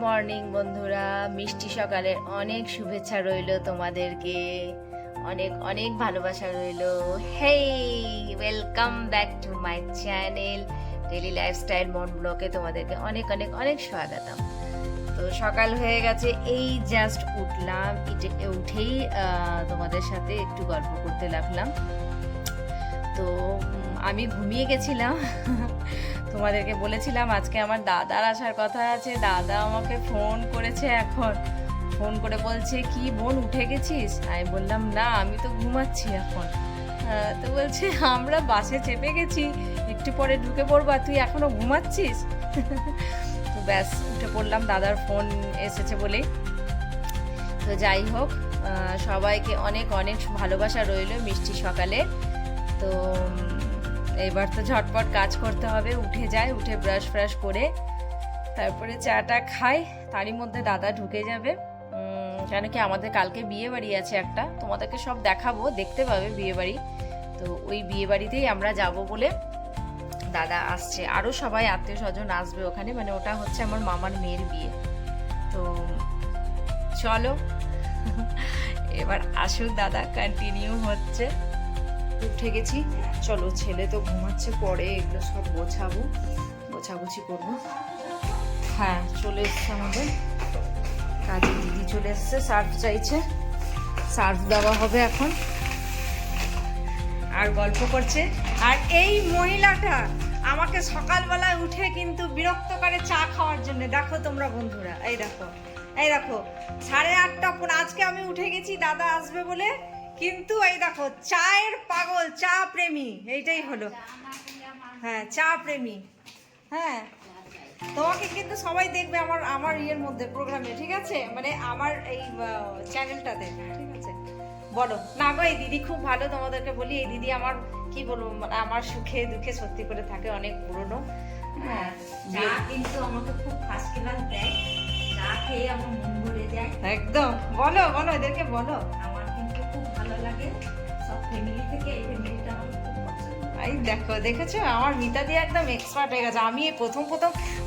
Morning বন্ধুরা, মিষ্টি সকালের অনেক শুভেচ্ছা রইলো তোমাদেরকে, অনেক অনেক ভালোবাসা রইলো। Hey, welcome back to my channel daily lifestyle মন ব্লগে তোমাদেরকে অনেক অনেক অনেক স্বাগতম। তো সকাল হয়ে গেছে, এই জাস্ট উঠলাম, উঠেই তোমাদের সাথে একটু গল্প করতে লাগলাম। তো আমি ঘুমিয়ে গেছিলাম। তোমাদেরকে বলেছিলাম আজকে আমার দাদার আসার কথা আছে। দাদা আমাকে ফোন করেছে, এখন ফোন করে বলছে কি বোন উঠে গেছিস? আমি বললাম না, আমি তো ঘুমাচ্ছি এখন। তো বলছে আমরা বাসে চেপে গেছি, একটু পরে ঢুকে পড়বো, তুই এখনো ঘুমাচ্ছিস? তো ব্যাস উঠে পড়লাম, দাদার ফোন এসেছে বলেই। তো যাই হোক, সবাইকে অনেক অনেক ভালোবাসা রইল মিষ্টি সকালে। তো এবার তো ঝটপট কাজ করতে হবে। উঠে যায়, উঠে ব্রাশ ফ্রাশ করে তারপরে চাটা খাই, তারই মধ্যে দাদা ঢুকে যাবে। কেন কি আমাদের কালকে বিয়ে বাড়ি আছে একটা, তোমাদেরকে সব দেখাবো, দেখতে পাবে বিয়ে বাড়ি। তো ওই বিয়ে বাড়িতেই আমরা যাব বলে দাদা আসছে, আরও সবাই আত্মীয় স্বজন আসবে ওখানে, মানে ওটা হচ্ছে আমার মামার মেয়ের বিয়ে। তো চলো এবার আসুক দাদা, কন্টিনিউ হচ্ছে। উঠে গেছি, চলো ছেলে তো ঘুমাচ্ছে, পরে এগুলো সব গোছাগুছি করবো। হ্যাঁ, চলে এসছে আমাদের কাজের দিদি, চলে এসছে, সার্ফ চাইছে, সার্ফ দেওয়া হবে এখন। আর গল্প করছে। আর এই মহিলাটা আমাকে সকালবেলায় উঠে কিন্তু বিরক্ত করে চা খাওয়ার জন্য। দেখো তোমরা বন্ধুরা, এই দেখো 8:30 আজকে আমি উঠে গেছি দাদা আসবে বলে, কিন্তু এই দেখো চায়ের পাগল, চা প্রেমী, এইটাই হলো। হ্যাঁ, চা প্রেমী। হ্যাঁ, তোমাকে কিন্তু সবাই দেখবে আমার ইয়ের মধ্যে, প্রোগ্রামে, ঠিক আছে, মানে আমার এই চ্যানেলটাতে, ঠিক আছে। বলো না গো, এই দিদি খুব ভালো, তোমাদেরকে বলি, এই দিদি আমার কি বলবো, আমার সুখে দুঃখে সত্যি করে থাকে, অনেক পুরনো। হ্যাঁ, চা কিন্তু আমাকে খুব ফার্স্ট ক্লাস দেয়, চা খেয়ে আমার মন ভরে যায় একদম। বলো বলো, এদেরকে বলো। আমার কিন্তু খুব ভালো লাগে, সব ফ্যামিলি থেকে এই ফ্যামিলিটা আমার খুব পছন্দ। এই দেখো, দেখেছো আমার মিতা দিয়ে একদম এক্সপার্ট হয়ে গেছে। আমি প্রথম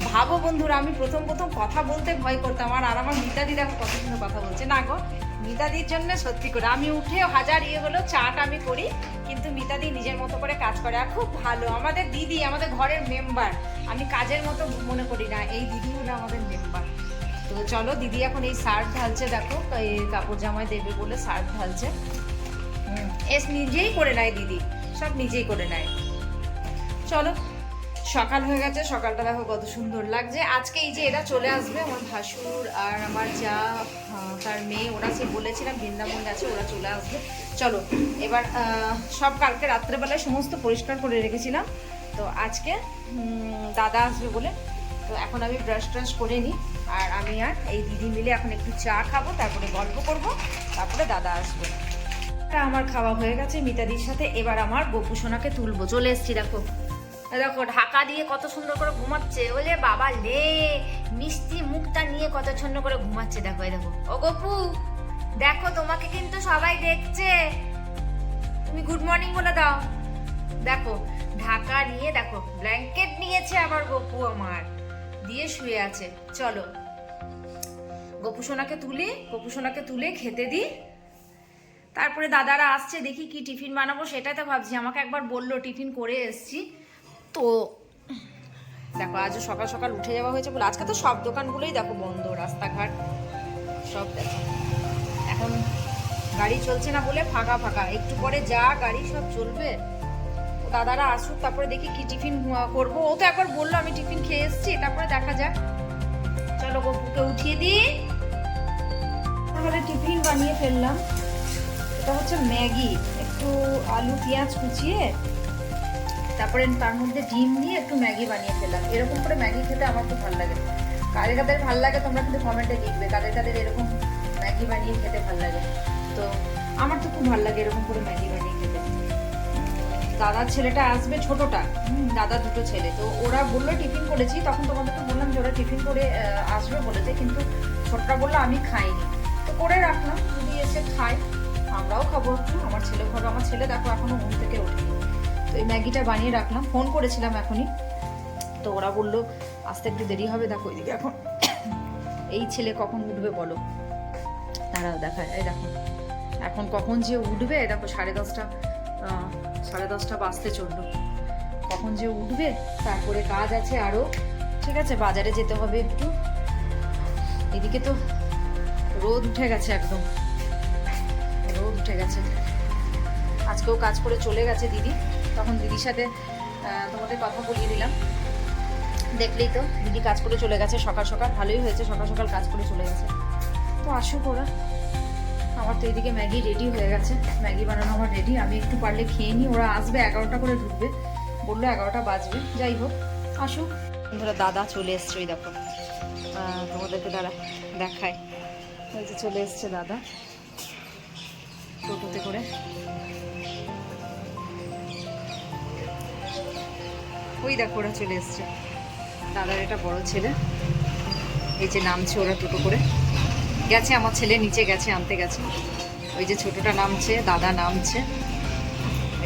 ভাবো বন্ধুরা, আমি প্রথম কথা বলতে ভয় করতাম, আর আমার মিতা দি দেখো কত সুন্দর কথা বলছে। না গো, মিতাদির জন্য সত্যি করে আমি উঠেও হাজার হলো, চাটা আমি করি, কিন্তু মিতাদি নিজের মতো করে কাজ করে, আর খুব ভালো আমাদের দিদি, আমাদের ঘরের মেম্বার। আমি কাজের মতো মনে করি না, এই দিদি হলো আমাদের মেম্বার। তো চলো, দিদি এখন এই সার্ফ ঢালছে, দেখো এই কাপড় জামায় দেবে বলে সার্ফ ঢালছে। এস নিজেই করে নেয় দিদি, সব নিজেই করে নেয়। চলো, সকাল হয়ে গেছে, সকালটা দেখো কত সুন্দর লাগছে। আজকে এই যে এরা চলে আসবে, আমার ভাসুর আর আমার যা, তার মেয়ে, ওরা সে বলেছিলাম বৃন্দাবন গেছে, ওরা চলে আসবে। চলো এবার সব কালকে রাত্রেবেলায় সমস্ত পরিষ্কার করে রেখেছিলাম, তো আজকে দাদা আসবে বলে, তো এখন আমি ব্রাশ ট্রাশ করে নিই, আর আমি আর এই দিদি মিলে এখন একটু চা খাবো, তারপরে গল্প করব, তারপরে দাদা আসবে। আমার খাওয়া হয়ে গেছে মিতাদির সাথে, এবার আমার গপু সোনাকে তুলবো। চলে এসছি, দেখো দেখো ঢাকা দিয়ে কত সুন্দর করে ঘুমাচ্ছে। ওলে বাবা লে, মিষ্টি মুখটা নিয়ে কত সুন্দর করে ঘুমাচ্ছে। দেখো এই দেখো, ও গপু দেখো, তোমাকে কিন্তু সবাই দেখছে, তুমি গুড মর্নিং বলে দাও। দেখো ঢাকা নিয়ে, দেখো ব্ল্যাঙ্কেট নিয়েছে আবার গপু আমার, দিয়ে শুয়ে আছে। চলো গপু সোনাকে তুলে খেতে দিই, তারপরে দাদারা আসছে, দেখি কি টিফিন বানাবো সেটাই তো ভাবছি। আমাকে একবার বললো টিফিন করে এসছি, তো দেখো আজও সকাল সকাল উঠে যাওয়া হয়েছে বলে, আজকে তো সব দোকানগুলোই দেখো বন্ধ, রাস্তাঘাট সব দেখো, এখন গাড়ি চলছে না বলে ফাঁকা ফাঁকা, একটু পরে যা গাড়ি সব চলবে। দাদারা আসুক, তারপরে দেখি কি টিফিন করবো। ও তো একবার বললো আমি টিফিন খেয়ে এসছি, তারপরে দেখা যাক। চলো গপুকে উঠিয়ে দিই, তাহলে টিফিন বানিয়ে ফেললাম। এটা হচ্ছে ম্যাগি, একটু আলু পেঁয়াজ কুচিয়ে, তারপরে তার মধ্যে ডিম দিয়ে একটু ম্যাগি বানিয়ে ফেললাম। এরকম করে ম্যাগি খেতে আমার খুব ভালো লাগে। কাদের কাদের ভালো লাগে তোমরা কিন্তু কমেন্টে লিখবে, কাদের কাদের এরকম ম্যাগি বানিয়ে খেতে ভালো লাগে। তো আমার তো খুব ভালো লাগে এরকম করে ম্যাগি বানিয়ে খেতে। দাদার ছেলেটা আসবে, ছোটটা, দাদা দুটো ছেলে, তো ওরা বললো টিফিন করেছি, তখন তোমাদেরকে বললাম যে ওরা টিফিন করে আসবে বলেছে, কিন্তু ছোটটা বললো আমি খাইনি, তো করে রাখলাম, যদি এসে খাই আমরাও খাবো একটু। আমার ছেলে খাবো, আমার ছেলে দেখো এখনো ঘুম থেকে ওঠেনি, তো এই ম্যাগিটা বানিয়ে রাখলাম। ফোন করেছিলাম এখনই, তো ওরা বললো আসতে একটু দেরি হবে। দেখো এদিকে এখন এই ছেলে কখন উঠবে বলো, দাঁড়াও দেখায়, এই দেখো এখন কখন যে উঠবে, দেখো 10:30 বাজতে চললো, কখন যে উঠবে। তারপরে কাজ আছে আরও, ঠিক আছে, বাজারে যেতে হবে একটু। এদিকে তো রোদ উঠে গেছে, একদম রোদ উঠে গেছে। আজকেও কাজ করে চলে গেছে দিদি, তখন দিদির সাথে তোমাদের কথা বলিয়ে দিলাম। দেখলেই তো দিদি কাজ করে চলে গেছে সকাল সকাল, ভালোই হয়েছে সকাল সকাল কাজ করে চলে গেছে। তো আসুক ওরা। আমার তো এদিকে ম্যাগি রেডি হয়ে গেছে, ম্যাগি বানানো আমার রেডি। আমি একটু পারলে খেয়ে নিই, ওরা আসবে 11টা করে ঢুকবে, বললো 11টা বাজবে। যাই হোক আসুক। ধরো দাদা চলে এসছে, ওই দেখো তোমাদেরকে দাদা দেখায়, ওই যে চলে এসছে দাদা টোটোতে করে। ওই দেখো ওরা চলে এসছে, দাদার এটা বড় ছেলে, এই যে নামছে ওরা টোটো করে। গেছে আমার ছেলে নিচে গেছে, আনতে গেছে। ওই যে ছোটটা নামছে, দাদা নামছে,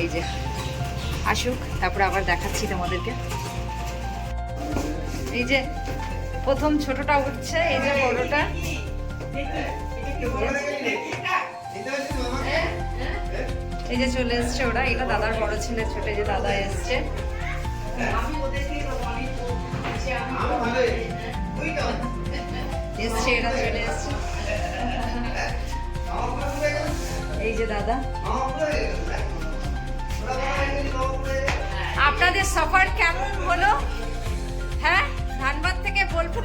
এই যে আসুক, তারপরে আবার দেখাচ্ছি তোমাদেরকে। এই যে প্রথম ছোটটা উঠছে, এই যে বড়টা, এই যে চলে এসছে ওরা। এটা দাদার বড় ছেলে, ছোট যে দাদা এসছে। এসছে এরা চলে এসছে, এই যে দাদা। আপনাদের সফর কেমন হলো? হ্যাঁ, ধানবাদ থেকে বোলপুর,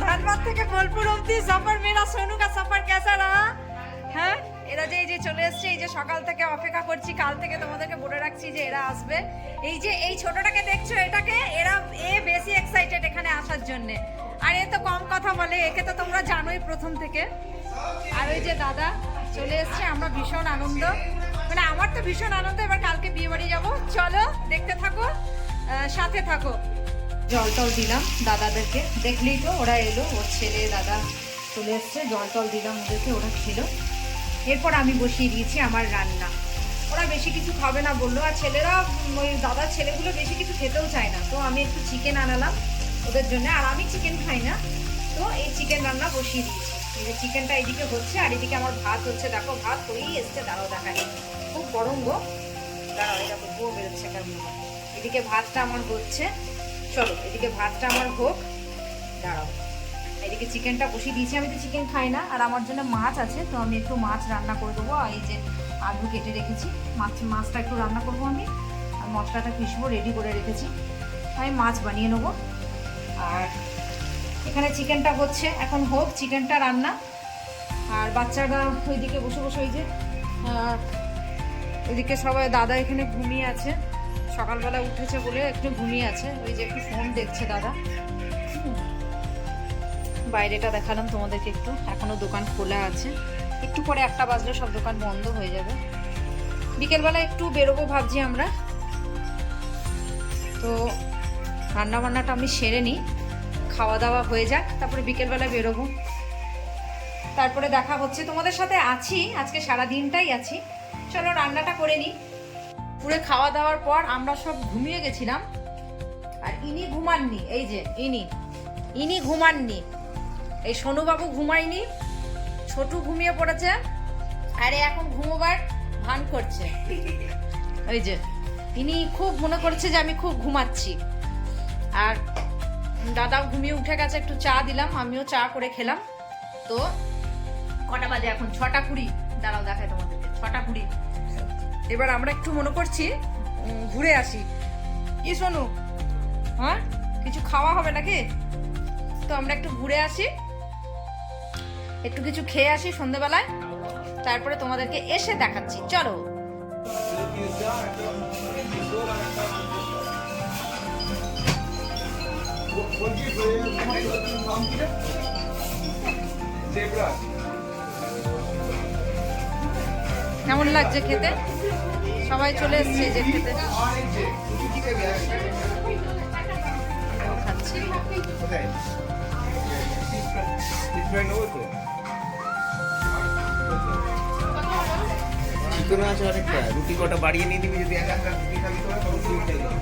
ধানবাদ থেকে বোলপুর অব্দি সফর, মেরা সোনু কা সফর কেসা রহা? হ্যাঁ, এরা যে এই যে চলে এসছে, এই যে সকাল থেকে অপেক্ষা করছি, কাল থেকে তোমাদেরকে বলে রাখছি যে এরা আসবে। এই যে এই ছোটটাকে দেখছো, এটাকে এ বেশি এক্সাইটেড এখানে আসার জন্য, আর এ তো কম কথা বলে, একে তো তোমরা জানোই প্রথম থেকে। আর ওই যে দাদা চলে এসছে, আমরা ভীষণ আনন্দ, মানে আমার তো ভীষণ আনন্দ। এবার কালকে বিয়ে বাড়ি যাবো, চলো দেখতে থাকো, সাথে থাকো। জল টল দিলাম দাদাদেরকে, দেখলেই তো ওরা এলো, ওর ছেলে দাদা চলে এসছে, জল টল দিলাম ওদেরকে, ওরা ছিল। এরপর আমি বসিয়ে দিয়েছি আমার রান্না। ওরা বেশি কিছু খাবে না বললো, আর ছেলেরা, ওই দাদার ছেলেগুলো বেশি কিছু খেতেও চায় না। তো আমি একটু চিকেন আনালাম ওদের জন্য, আর আমি চিকেন খাই না, তো এই চিকেন রান্না বসিয়ে দিয়েছি। এই যে চিকেনটা এদিকে হচ্ছে, আর এদিকে আমার ভাত হচ্ছে। দেখো ভাত হয়েই এসছে, দাঁড়াও দেখাই, খুব গরম গো, দাঁড়াও, এটা বউ বেরোচ্ছে কেমন। এদিকে ভাতটা আমার হচ্ছে, চলো এদিকে ভাতটা আমার হোক, দাঁড়াও। এদিকে চিকেনটা বসিয়ে দিয়েছি, আমি তো চিকেন খাই না, আর আমার জন্য মাছ আছে, তো আমি একটু মাছ রান্না করে দেবো। এই যে আলু কেটে রেখেছি, মাছটা একটু রান্না করবো আমি, আর মশলাটা পিসবো, রেডি করে রেখেছি, আমি মাছ বানিয়ে নেবো। আর এখানে চিকেনটা হচ্ছে, এখন হোক চিকেনটা রান্না। আর বাচ্চারা ওইদিকে বসে বসে, ওই যে ওইদিকে সবাই, দাদা এখানে ঘুমিয়ে আছে, সকালবেলা উঠেছে বলে একটু ঘুমিয়ে আছে, ওই যে একটু ফোন দেখছে দাদা। বাইরেটা দেখালাম তোমাদেরকে একটু, এখনো দোকান খোলা আছে, একটু পরে 1টা বাজলে সব দোকান বন্ধ হয়ে যাবে। বিকেলবেলা একটু বেরোবো ভাবছি আমরা, তো রান্না বান্নাটা আমি সেরে নিই, খাওয়া দাওয়া হয়ে যাক, তারপরে বিকেলবেলা বেরোবো। তারপরে দেখা হচ্ছে তোমাদের সাথে। আছি আজকে সারা দিনটাই আছি, চলো রান্নাটা করে নিই। পুরো খাওয়া দাওয়ার পর আমরা সব ঘুমিয়ে গেছিলাম, আর ইনি ঘুমাননি, এই যে ইনি ঘুমাননি, এই সোনুবাবু ঘুমায়নি, ছোটু ঘুমিয়ে পড়েছে, আরে এখন ঘুমোবার ভান করছে। ওই যে ইনি খুব মনে করছে যে আমি খুব ঘুমাচ্ছি, আর দাদাও ঘুমিয়ে উঠে গেছে, একটু চা দিলাম, আমিও চা করে খেলাম। তো কটা বাজে এখন? 6:20, দাঁড়াও দেখায় তোমাদেরকে, 6:20। এবার আমরা একটু মনে করছি ঘুরে আসি, কি শোনো, হ্যাঁ কিছু খাওয়া হবে নাকি? তো আমরা একটু ঘুরে আসি, একটু কিছু খেয়ে আসি সন্ধ্যেবেলায়, তারপরে তোমাদেরকে এসে দেখাচ্ছি, চলো। কেমন লাগছে খেতে? সবাই চলে এসছে যে খেতে, খাচ্ছি। চিকেন আছে অনেকটা, রুটি কটা বাড়িয়ে নিয়ে দিবি, যদি এক একটা রুটি খাবি তো রুটি উঠে যাবে।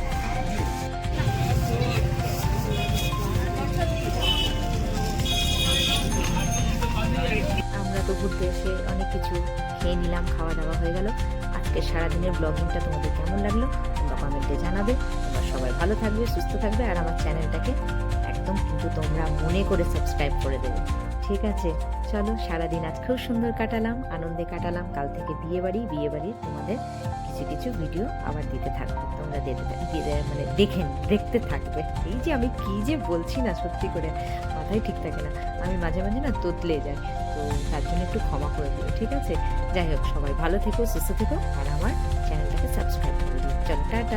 ঘুরতে এসে অনেক কিছু খেয়ে নিলাম, খাওয়া দাওয়া হয়ে গেল। আজকে সারাদিনের ব্লগিংটা তোমাদের কেমন লাগলো তোমরা কমেন্টে জানাবে। তোমরা সবাই ভালো থাকবে, সুস্থ থাকবে, আর আমার চ্যানেলটাকে একদম কিন্তু তোমরা মনে করে সাবস্ক্রাইব করে দেবে, ঠিক আছে? চলো, সারাদিন আজ খুব সুন্দর কাটালাম, আনন্দে কাটালাম। কাল থেকে বিয়ে বাড়ির তোমাদের কিছু কিছু ভিডিও আবার দিতে থাকবে, তোমরা মানে দেখতে থাকবে। এই যে আমি কি যে বলছি না, সত্যি করে মাথায় ঠিক থাকে না, আমি মাঝে মাঝে না তোতলে যাই, তো তার জন্য একটু ক্ষমা করে দিও, ঠিক আছে? যাই হোক, সবাই ভালো থেকো, সুস্থ থেকো, আর আমার চ্যানেলটাকে সাবস্ক্রাইব করে দিও। চলো, টাটা।